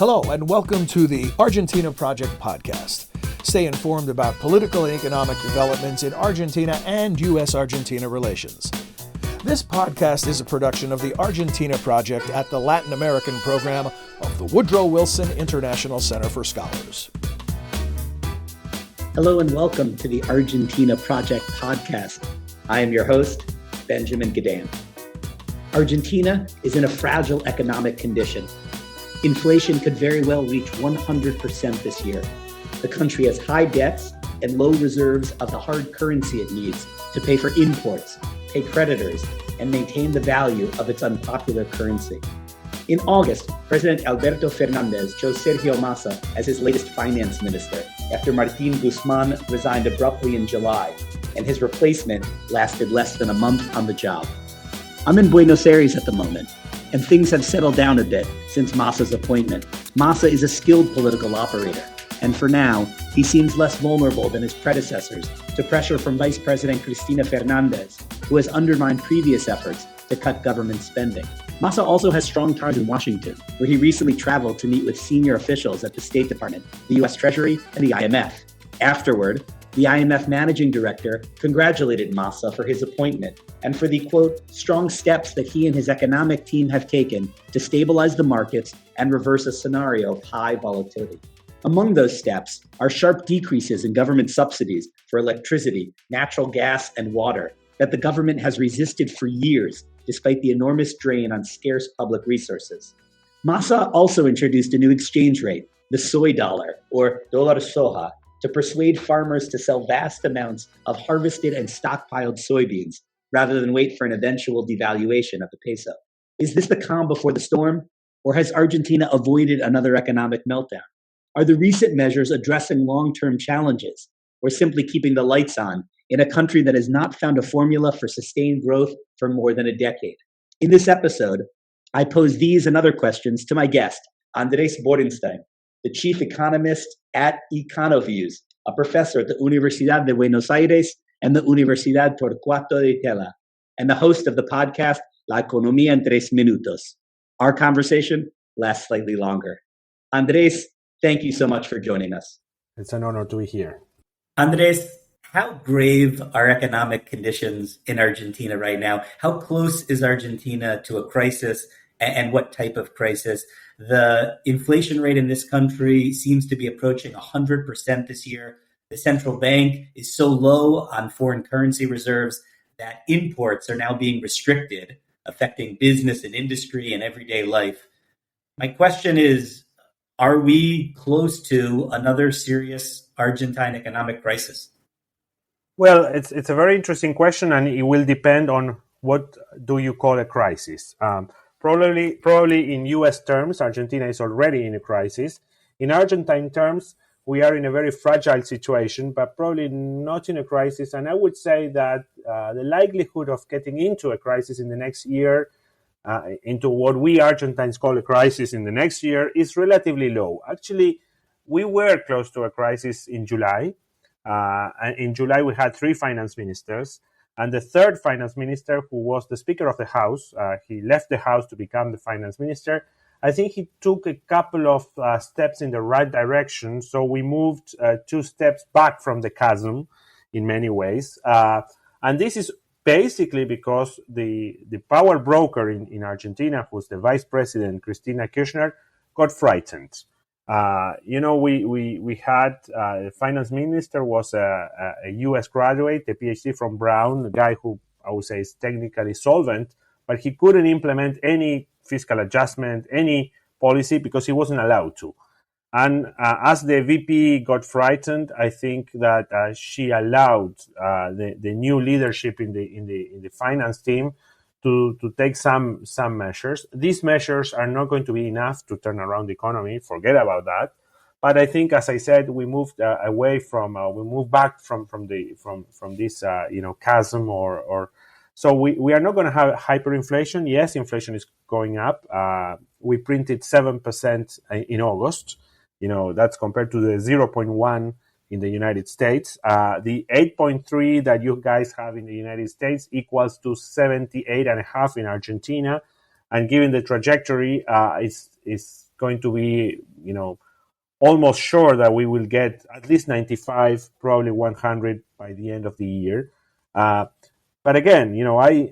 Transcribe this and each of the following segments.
Hello, and welcome to the Argentina Project podcast. Stay informed about political and economic developments in Argentina and U.S.-Argentina relations. This podcast is a production of the Argentina Project at the Latin American program of the Woodrow Wilson International Center for Scholars. Hello and welcome to the Argentina Project podcast. I am your host, Benjamin Gedan. Argentina is in a fragile economic condition. Inflation could very well reach 100% this year. The country has high debts and low reserves of the hard currency it needs to pay for imports, pay creditors, and maintain the value of its unpopular currency. In August, President Alberto Fernández chose Sergio Massa as his latest finance minister after Martín Guzmán resigned abruptly in July, and his replacement lasted less than a month on the job. I'm in Buenos Aires at the moment, and things have settled down a bit since Massa's appointment. Massa is a skilled political operator, and for now, he seems less vulnerable than his predecessors to pressure from Vice President Cristina Fernández, who has undermined previous efforts to cut government spending. Massa also has strong ties in Washington, where he recently traveled to meet with senior officials at the State Department, the U.S. Treasury, and the IMF. Afterward, the IMF managing director congratulated Massa for his appointment and for the, quote, strong steps that he and his economic team have taken to stabilize the markets and reverse a scenario of high volatility. Among those steps are sharp decreases in government subsidies for electricity, natural gas, and water that the government has resisted for years, despite the enormous drain on scarce public resources. Massa also introduced a new exchange rate, the soy dollar, or dólar soja, to persuade farmers to sell vast amounts of harvested and stockpiled soybeans, rather than wait for an eventual devaluation of the peso. Is this the calm before the storm, or has Argentina avoided another economic meltdown? Are the recent measures addressing long-term challenges, or simply keeping the lights on in a country that has not found a formula for sustained growth for more than a decade? In this episode, I pose these and other questions to my guest, Andrés Borenstein, the chief economist at Econoviews, a professor at the Universidad de Buenos Aires and the Universidad Torcuato de Tella, and the host of the podcast La Economía en 3 minutos. Our conversation lasts slightly longer. Andrés, thank you so much for joining us. It's an honor to be here. Andrés, how grave are economic conditions in Argentina right now? How close is Argentina to a crisis, and what type of crisis? The inflation rate in this country seems to be approaching 100% this year. The central bank is so low on foreign currency reserves that imports are now being restricted, affecting business and industry and everyday life. My question is, are we close to another serious Argentine economic crisis? Well, it's a very interesting question, and it will depend on what do you call a crisis. Probably in U.S. terms, Argentina is already in a crisis. In Argentine terms, we are in a very fragile situation, but probably not in a crisis. And I would say that the likelihood of getting into a crisis in the next year, into what we Argentines call a crisis in the next year, is relatively low. Actually, we were close to a crisis in July. And in July, we had 3 finance ministers. And the third finance minister, who was the Speaker of the House, he left the House to become the finance minister. I think he took a couple of steps in the right direction. So we moved 2 steps back from the chasm in many ways. And this is basically because the power broker in Argentina, who's the vice president, Cristina Kirchner, got frightened. We had the finance minister was a U.S. graduate, a PhD from Brown, a guy who I would say is technically solvent, but he couldn't implement any fiscal adjustment, any policy, because he wasn't allowed to. And as the VP got frightened, I think that she allowed the new leadership in the finance team to take some measures. These measures are not going to be enough to turn around the economy. Forget about that. But I think, as I said, we moved back from this chasm or. So we are not going to have hyperinflation. Yes, inflation is going up. We printed 7% in August. That's compared to the 0.1 in the United States. The 8.3 that you guys have in the United States equals to 78.5 in Argentina. And given the trajectory, it's going to be, almost sure that we will get at least 95, probably 100 by the end of the year. But again,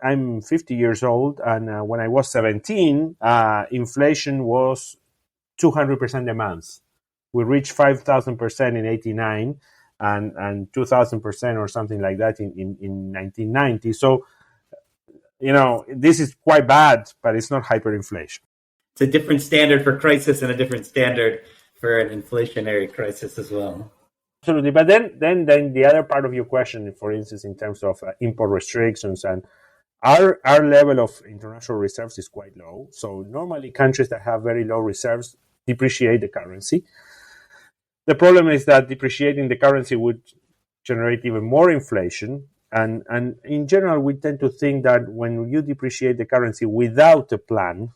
I'm 50 years old, and when I was 17, inflation was 200% a month. We reached 5,000% in '89 and 2,000% or something like that in 1990. So, this is quite bad, but it's not hyperinflation. It's a different standard for crisis and a different standard for an inflationary crisis as well. Absolutely. But then the other part of your question, for instance, in terms of import restrictions, and our level of international reserves is quite low. So normally countries that have very low reserves depreciate the currency. The problem is that depreciating the currency would generate even more inflation. And in general, we tend to think that when you depreciate the currency without a plan,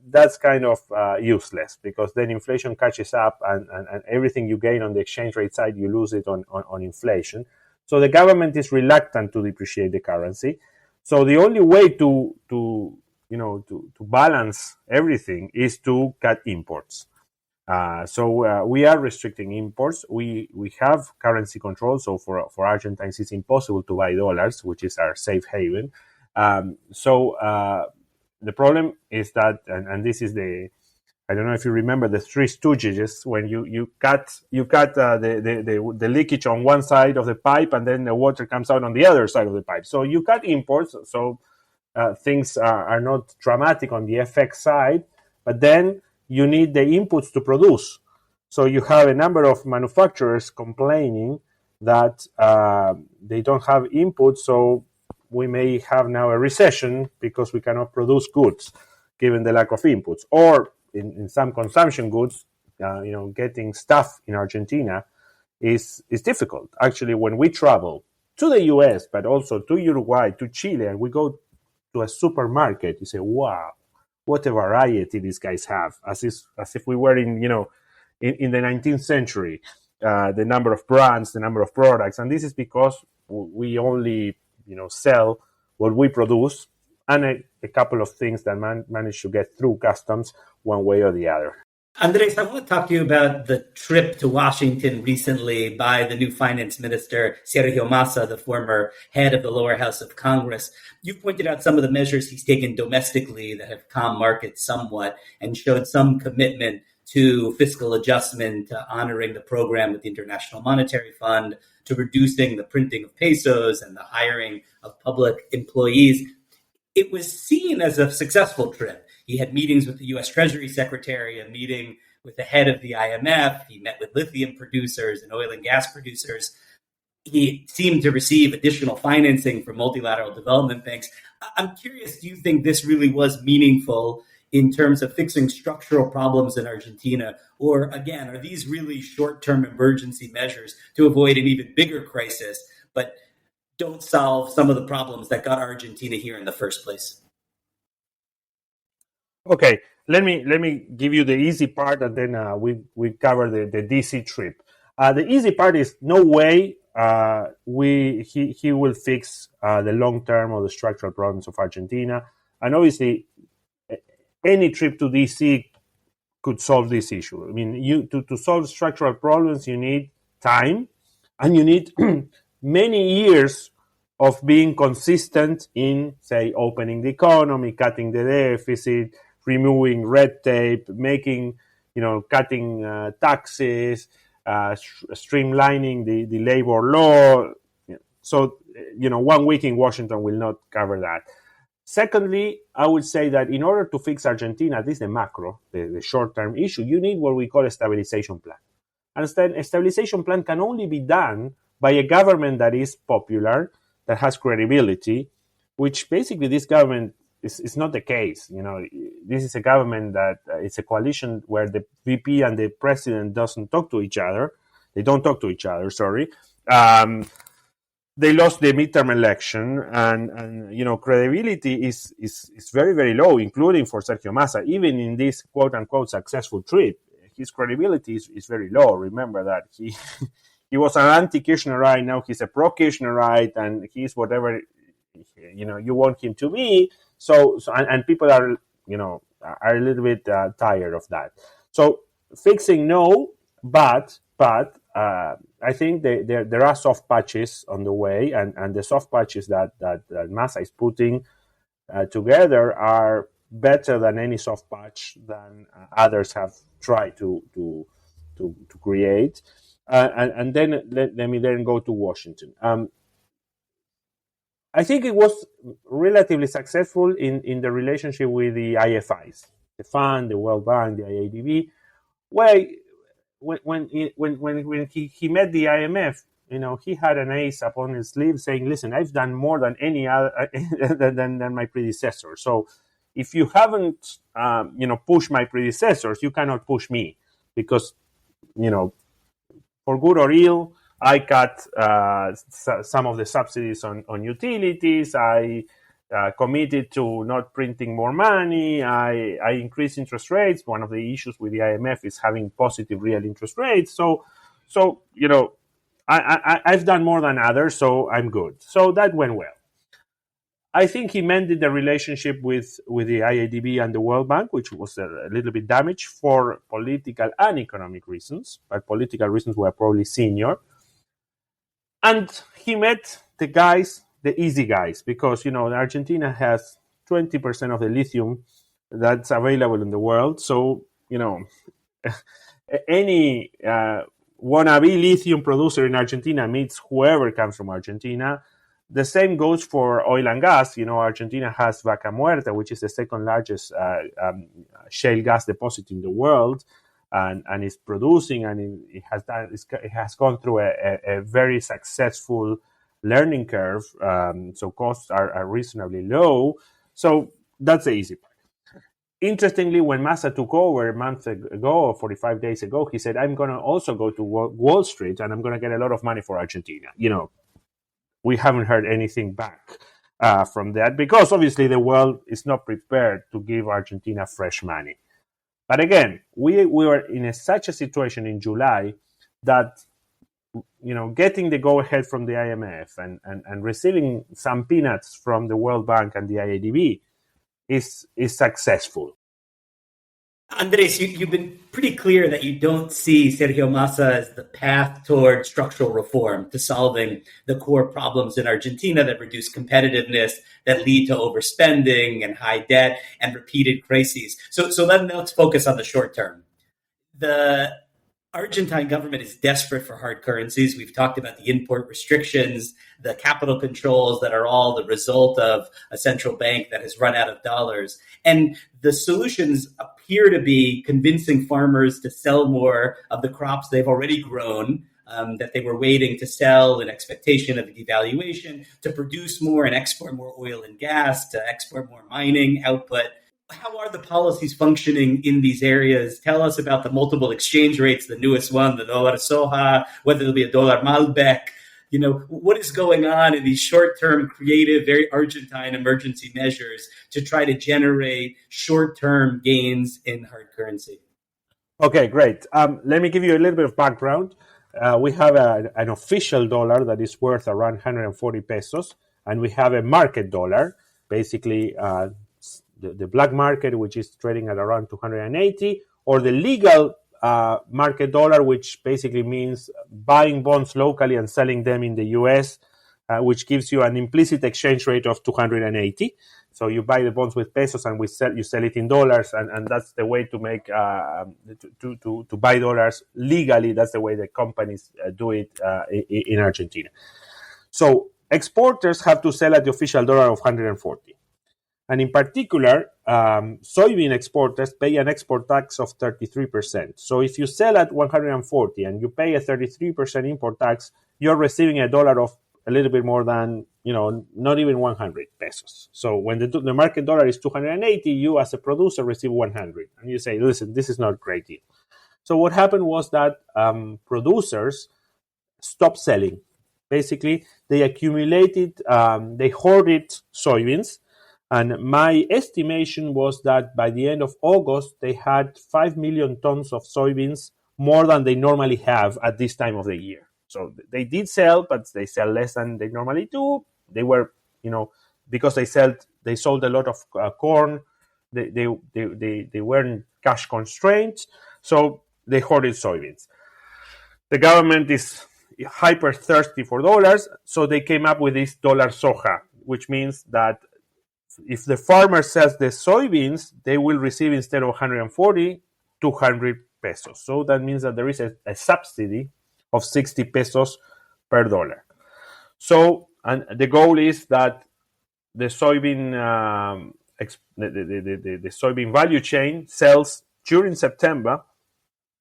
that's kind of useless, because then inflation catches up and everything you gain on the exchange rate side, you lose it on inflation. So the government is reluctant to depreciate the currency. So the only way to balance everything is to cut imports. So we are restricting imports. We have currency control. So for Argentines, it's impossible to buy dollars, which is our safe haven. The problem is that, and this is I don't know if you remember the Three Stooges, when you cut the leakage on one side of the pipe, and then the water comes out on the other side of the pipe. So you cut imports, so things are not dramatic on the FX side, but then you need the inputs to produce. So you have a number of manufacturers complaining that they don't have inputs, so we may have now a recession because we cannot produce goods given the lack of inputs. Or in some consumption goods, getting stuff in Argentina is difficult. Actually, when we travel to the US, but also to Uruguay, to Chile, and we go to a supermarket, you say, wow, what a variety these guys have, as if we were in the 19th century, the number of brands, the number of products. And this is because we only sell what we produce, and a couple of things that manage to get through customs one way or the other. Andrés, I want to talk to you about the trip to Washington recently by the new finance minister, Sergio Massa, the former head of the lower house of Congress. You've pointed out some of the measures he's taken domestically that have calmed markets somewhat and showed some commitment to fiscal adjustment, to honoring the program with the International Monetary Fund, to reducing the printing of pesos and the hiring of public employees. It was seen as a successful trip. He had meetings with the U.S. Treasury Secretary, a meeting with the head of the IMF. He met with lithium producers and oil and gas producers. He seemed to receive additional financing from multilateral development banks. I'm curious, do you think this really was meaningful in terms of fixing structural problems in Argentina? Or again, are these really short-term emergency measures to avoid an even bigger crisis, but don't solve some of the problems that got Argentina here in the first place? Okay, let me give you the easy part, and then we cover the DC trip. The easy part is no way he will fix the long term or the structural problems of Argentina, and obviously any trip to DC could solve this issue. I mean, to solve structural problems, you need time, and you need many years of being consistent in, say, opening the economy, cutting the deficit, removing red tape, cutting taxes, streamlining the labor law. So, 1 week in Washington will not cover that. Secondly, I would say that in order to fix Argentina, at least the macro, the short-term issue, you need what we call a stabilization plan. And a stabilization plan can only be done by a government that is popular, that has credibility, which basically this government is not the case. This is a government that it's a coalition where the VP and the president don't talk to each other. Sorry. They lost the midterm election, and credibility is very, very low, including for Sergio Massa. Even in this quote unquote successful trip, his credibility is very low. Remember that he was an anti-Kirchnerite, now he's a pro-Kirchnerite, and he's whatever you want him to be. So people are are a little bit tired of that. So fixing, no, but I think there are soft patches on the way, and the soft patches that Massa is putting together are better than any soft patch than others have tried to create. And then let me then go to Washington. I think it was relatively successful in the relationship with the IFIs, the fund, the World Bank, the IADB. Well, when he met the IMF, he had an ace upon his sleeve saying, listen, I've done more than any other than my predecessor. So if you haven't pushed my predecessors, you cannot push me, because for good or ill, I cut some of the subsidies on utilities. I committed to not printing more money. I increased interest rates. One of the issues with the IMF is having positive real interest rates. So I've done more than others, so I'm good. So that went well. I think he mended the relationship with the IADB and the World Bank, which was a little bit damaged for political and economic reasons, but political reasons were probably senior. And he met the guys, the easy guys, because, Argentina has 20% of the lithium that's available in the world. So, any wannabe lithium producer in Argentina meets whoever comes from Argentina. The same goes for oil and gas. Argentina has Vaca Muerta, which is the second largest shale gas deposit in the world, and is producing, and it has gone through a very successful learning curve. So costs are reasonably low. So that's the easy part. Interestingly, when Massa took over a month ago or 45 days ago, he said, I'm going to also go to Wall Street and I'm going to get a lot of money for Argentina. We haven't heard anything back from that, because obviously the world is not prepared to give Argentina fresh money. But again, we were in such a situation in July that, getting the go-ahead from the IMF and receiving some peanuts from the World Bank and the IADB is successful. Andres, you've been pretty clear that you don't see Sergio Massa as the path toward structural reform, to solving the core problems in Argentina that reduce competitiveness, that lead to overspending and high debt and repeated crises. So let's focus on the short term. The Argentine government is desperate for hard currencies. We've talked about the import restrictions, the capital controls that are all the result of a central bank that has run out of dollars. And the solutions appear to be convincing farmers to sell more of the crops they've already grown, that they were waiting to sell in expectation of a devaluation, to produce more and export more oil and gas, to export more mining output. How are the policies functioning in these areas? Tell us about the multiple exchange rates, the newest one, the dollar soja, whether it'll be a dollar Malbec. What is going on in these short-term, creative, very Argentine emergency measures to try to generate short-term gains in hard currency? Okay, great. Let me give you a little bit of background. We have an official dollar that is worth around 140 pesos, and we have a market dollar, basically the black market, which is trading at around 280, or the legal market dollar, which basically means buying bonds locally and selling them in the US, which gives you an implicit exchange rate of 280. So you buy the bonds with pesos and you sell it in dollars, and that's the way to make to buy dollars legally. That's the way the companies do it in Argentina. So exporters have to sell at the official dollar of 140. And in particular, soybean exporters pay an export tax of 33%. So if you sell at 140 and you pay a 33% import tax, you're receiving a dollar of a little bit more than, not even 100 pesos. So when the market dollar is 280, you as a producer receive 100. And you say, listen, this is not a great deal. So what happened was that producers stopped selling. Basically, they accumulated, they hoarded soybeans. And my estimation was that by the end of August, they had 5 million tons of soybeans, more than they normally have at this time of the year. So they did sell, but they sell less than they normally do. They were, because they sold a lot of corn they weren't cash constrained, so they hoarded soybeans. The government is hyper thirsty for dollars, so they came up with this dollar soja, which means that if the farmer sells the soybeans, they will receive, instead of 140, 200 pesos. So that means that there is a subsidy of 60 pesos per dollar. So, and the goal is that the soybean the soybean value chain sells during September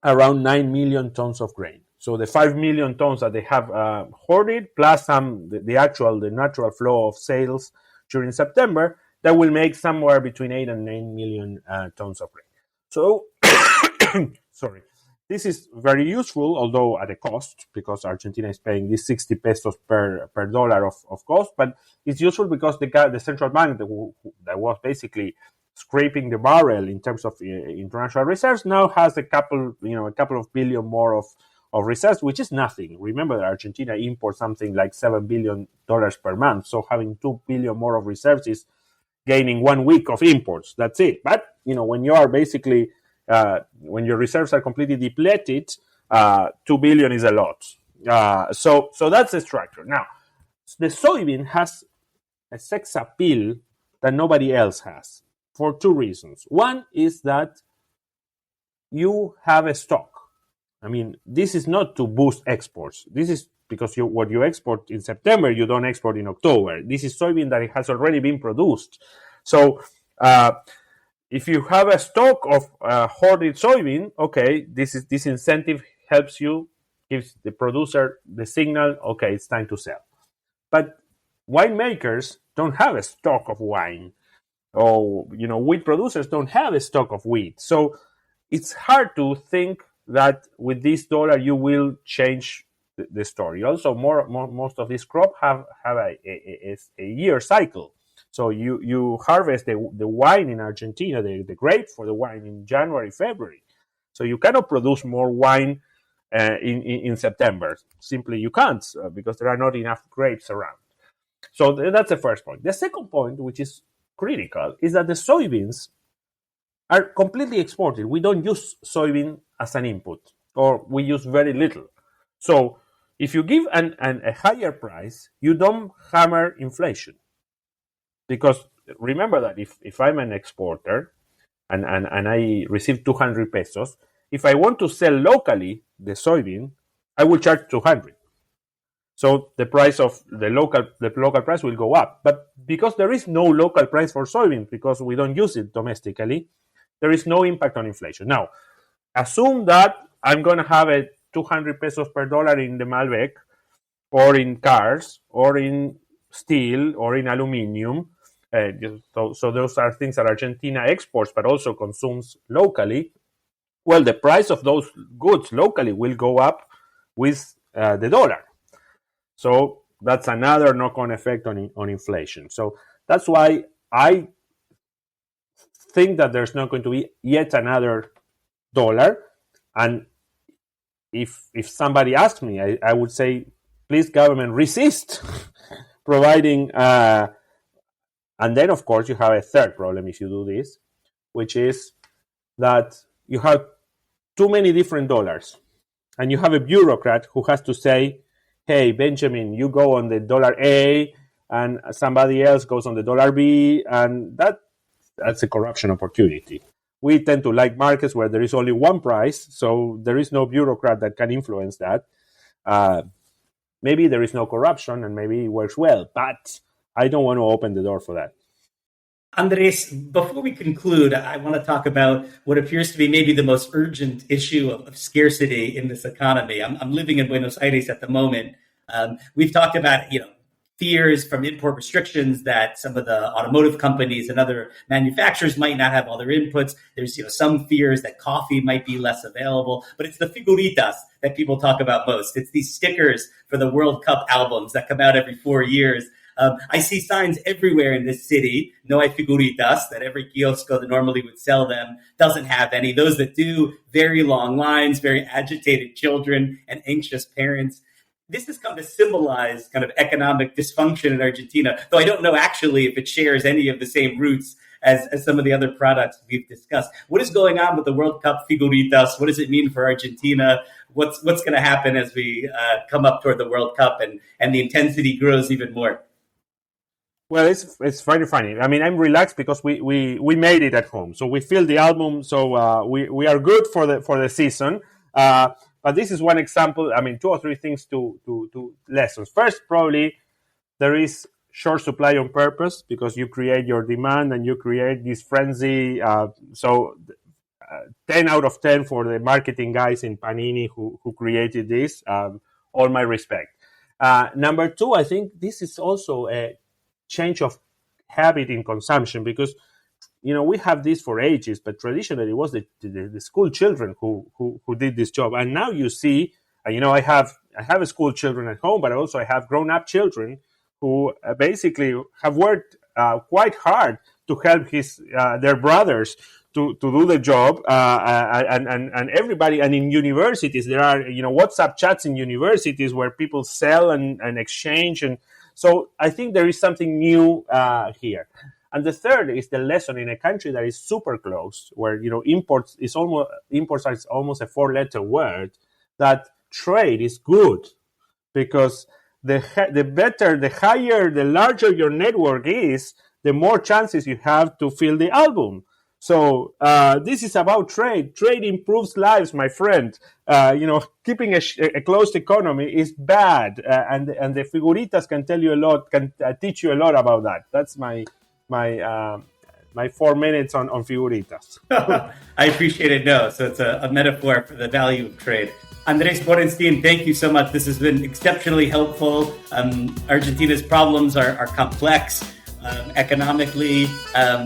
around 9 million tons of grain. So the 5 million tons that they have hoarded, plus the natural flow of sales during September, that will make somewhere between 8 and 9 million tons of grain. So, sorry, this is very useful, although at a cost, because Argentina is paying this 60 pesos per dollar of cost. But it's useful because the central bank that was basically scraping the barrel in terms of international reserves now has a couple of billion more of reserves, which is nothing. Remember that Argentina imports something like $7 billion per month. So having 2 billion more of reserves is gaining 1 week of imports. That's it. But, when you are basically, when your reserves are completely depleted, 2 billion is a lot. So that's the structure. Now, the soybean has a sex appeal that nobody else has for 2 reasons. One is that you have a stock. I mean, this is not to boost exports. This is because what you export in September, you don't export in October. This is soybean that it has already been produced. So if you have a stock of hoarded soybean, okay, this incentive helps you, gives the producer the signal, okay, it's time to sell. But winemakers don't have a stock of wine, or wheat producers don't have a stock of wheat. So it's hard to think that with this dollar you will change the story. Also, most of these crops have a year cycle. So you harvest the wine in Argentina, the grape for the wine, in January, February. So you cannot produce more wine in September. Simply you can't, because there are not enough grapes around. So that's the first point. The second point, which is critical, is that the soybeans are completely exported. We don't use soybean as an input, or we use very little. So if you give a higher price, you don't hammer inflation. Because remember that if I'm an exporter and I receive 200 pesos, if I want to sell locally the soybean, I will charge 200. So the price of the local price will go up. But because there is no local price for soybean, because we don't use it domestically, there is no impact on inflation. Now, assume that I'm going to have a 200 pesos per dollar in the Malbec, or in cars, or in steel, or in aluminum. So those are things that Argentina exports, but also consumes locally. Well, the price of those goods locally will go up with the dollar. So that's another knock-on effect on inflation. So that's why I think that there's not going to be yet another dollar. And if somebody asks me, I would say, please, government, resist providing. And then, of course, you have a third problem if you do this, which is that you have too many different dollars. And you have a bureaucrat who has to say, hey, Benjamin, you go on the dollar A, and somebody else goes on the dollar B, and that's a corruption opportunity. We tend to like markets where there is only one price, so there is no bureaucrat that can influence that. Maybe there is no corruption, and maybe it works well, but I don't want to open the door for that. Andres, before we conclude, I want to talk about what appears to be maybe the most urgent issue of scarcity in this economy. I'm living in Buenos Aires at the moment. We've talked about, fears from import restrictions that some of the automotive companies and other manufacturers might not have all their inputs. There's, some fears that coffee might be less available, but it's the figuritas that people talk about most. It's these stickers for the World Cup albums that come out every 4 years. I see signs everywhere in this city, no hay figuritas, that every kiosco that normally would sell them doesn't have any. Those that do, very long lines, very agitated children and anxious parents. this has come to symbolize kind of economic dysfunction in Argentina, though I don't know actually if it shares any of the same roots as some of the other products we've discussed. What is going on with the World Cup Figuritas? What does it mean for Argentina? What's going to happen as we come up toward the World Cup and the intensity grows even more? Well, it's very funny. I mean, I'm relaxed because we made it at home, so we filled the album, so we are good for the season. But this is one example. I mean, 2 or 3 things to lessons. First, probably there is short supply on purpose because you create your demand and you create this frenzy. 10 out of 10 for the marketing guys in Panini who created this. All my respect. Number 2, I think this is also a change of habit in consumption because, we have this for ages, but traditionally it was the school children who did this job. And now you see, I have school children at home, but also I have grown-up children who basically have worked quite hard to help their brothers to do the job, and everybody. And in universities, there are WhatsApp chats in universities where people sell and exchange, and so I think there is something new here. And the third is the lesson in a country that is super close, where imports are almost a 4-letter word. That trade is good because the higher, the larger your network is, the more chances you have to fill the album. So this is about trade. Trade improves lives, my friend. Keeping a closed economy is bad, and the Figuritas can tell you a lot, can teach you a lot about that. That's my 4 minutes on Figuritas. I appreciate it. No, so it's a metaphor for the value of trade. Andrés Borenstein, thank you so much. This has been exceptionally helpful. Argentina's problems are complex. Economically,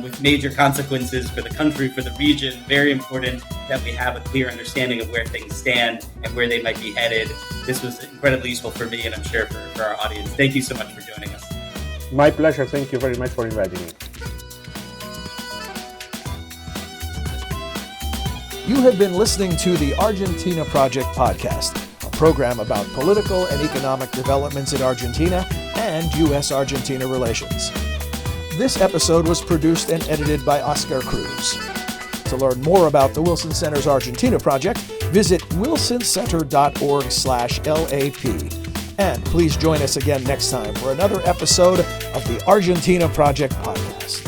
with major consequences for the country, for the region. Very important that we have a clear understanding of where things stand and where they might be headed. This was incredibly useful for me and I'm sure for our audience. Thank you so much for joining us. My pleasure. Thank you very much for inviting me. You have been listening to the Argentina Project podcast, a program about political and economic developments in Argentina and U.S.-Argentina relations. This episode was produced and edited by Oscar Cruz. To learn more about the Wilson Center's Argentina Project, visit wilsoncenter.org/LAP. And please join us again next time for another episode of the Argentina Project podcast.